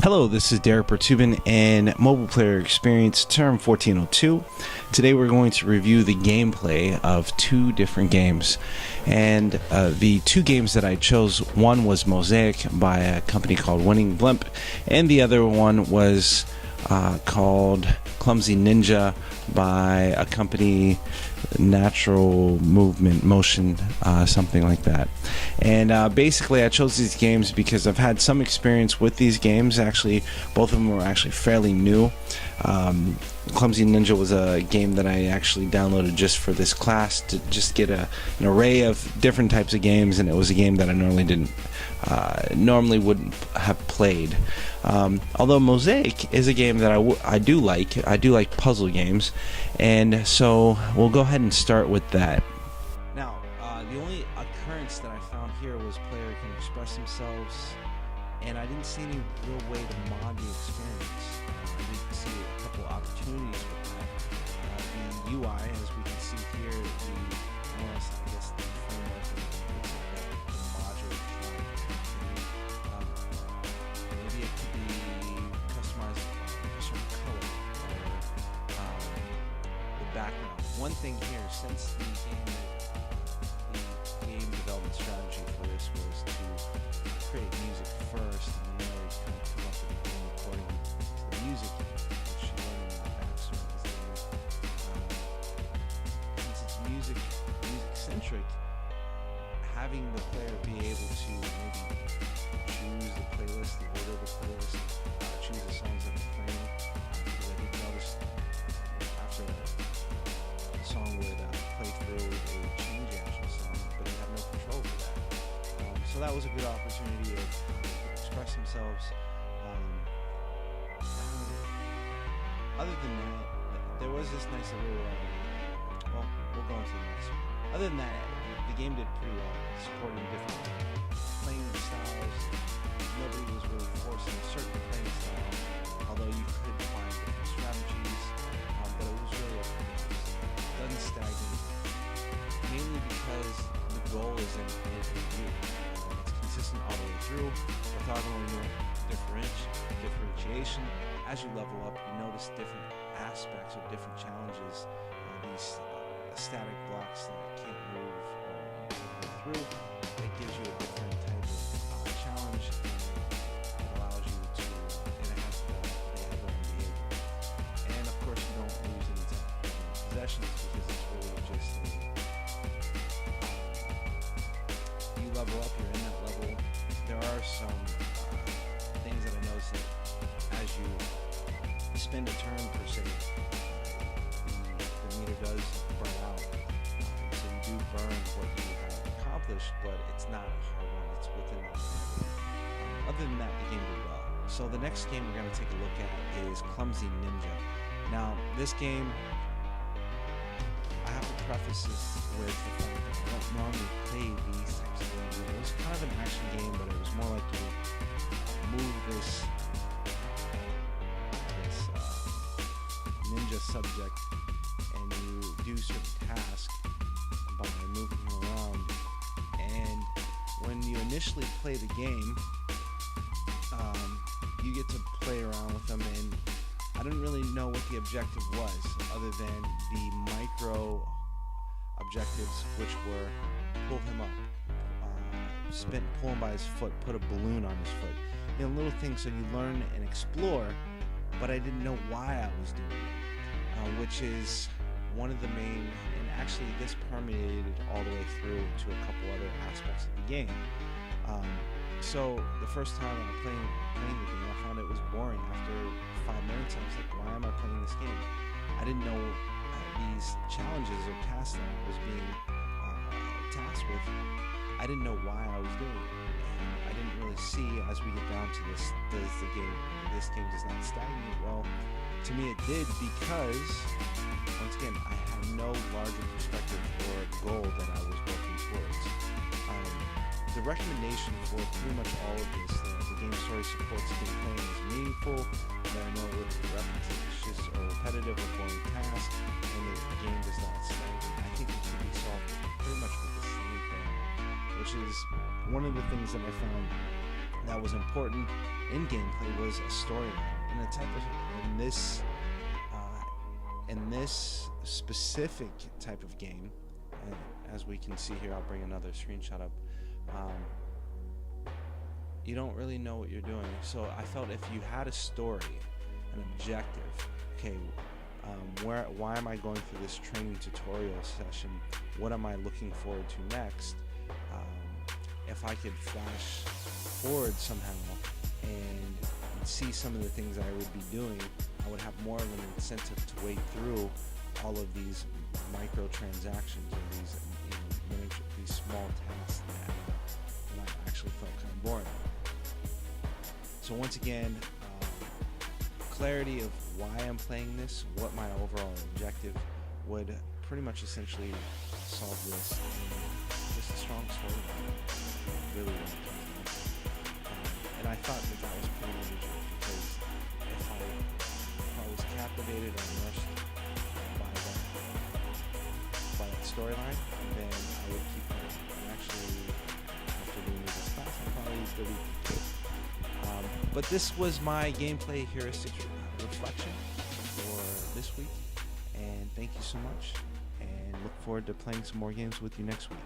Hello, this is Derek Bertubin and Mobile Player Experience Term 1402. Today we're going to review the gameplay of two different games. And the two games that I chose, one was Mosaic by a company called Winning Blimp, and the other one was called Clumsy Ninja by a company, Natural Movement Motion, something like that. And basically I chose these games because I've had some experience with these games. Actually, both of them were actually fairly new. Clumsy Ninja was a game that I actually downloaded just for this class to just get an array of different types of games, and it was a game that I normally wouldn't have played. Although Mosaic is a game that I do like. I do like puzzle games, and so we'll go ahead and start with that. Now, the only occurrence that I found here was player can express themselves, and I didn't see any real way to mod the experience. I did see a couple of opportunities with that. The UI, as we can see here, I guess the framework looks like the module maybe it could be customized a certain color or the background. One thing here, since the game development strategy for this was to create music first and then really kind of come up with a game according to the music, which you learn in the backstory of this game. Since it's music-centric, having the player be able to maybe choose the playlist, the order of the playlist, choose the songs that are playing, because I did notice after a song would play through, it would change the actual song, but you have no control over that. So that was a good opportunity to express themselves. Other than that, there was this nice little, we'll go into the next one. Other than that, the game did pretty well, supporting different playing styles. Nobody was really forcing a certain playing style, although you could find different strategies, but it was really doesn't stagnate, mainly because the goal is in review. It's consistent all the way through, orthogonal differentiation. As you level up, you notice different aspects or different challenges, these static blocks that can't move or go through. It gives you a different type of challenge, and it allows you to enhance the behavior. And of course, you don't lose any type of possessions because it's really just you level up, you're in that level. There are some things that I noticed that as you spend a turn per se, the meter does burn out. So you do burn what you have accomplished, but it's not a hard one, it's within that limit. Other than that, the game did well. So the next game we're going to take a look at is Clumsy Ninja. Now, this game, I have to preface this with the fact that I don't normally play these types of games. It was kind of an action game, but it was more like you move this ninja subject and you do certain tasks by moving him around. And when you initially play the game, you get to play around with them, and I didn't really know what the objective was other than the micro objectives, which were pull him up, pull him by his foot, put a balloon on his foot. Little things so you learn and explore, but I didn't know why I was doing it, which is one of the main, and actually this permeated all the way through to a couple other aspects of the game. So the first time I was playing the game, I found it was boring. After 5 minutes, I was like, why am I playing this game? I didn't know these challenges or tasks that I was being tasked with. I didn't know why I was doing it. And I didn't really see, as we get down to this, this game does not stagnate? Well, to me it did, because once again, I had no larger perspective or goal that I was working towards. The recommendation for pretty much all of this, the game story supports gameplay and is meaningful. There are no repetitious or repetitive or boring tasks, and the game does not stagnate. I think it should be solved pretty much with the same thing, which is one of the things that I found that was important in gameplay was a storyline. In this specific type of game, and as we can see here, I'll bring another screenshot up. You don't really know what you're doing. So I felt if you had a story, an objective, okay, why am I going through this training tutorial session? What am I looking forward to next? If I could flash forward somehow and see some of the things I would be doing, I would have more of an incentive to wade through all of these microtransactions or these small tasks that I actually felt kind of boring. So once again, clarity of why I'm playing this, what my overall objective would pretty much essentially solve this. Just a strong storyline, really. And I thought that was pretty major, because if I was captivated or immersed by that storyline, then I would keep playing. And actually, after doing this class, I probably delete it. But this was my gameplay heuristics reflection for this week, and thank you so much, and look forward to playing some more games with you next week.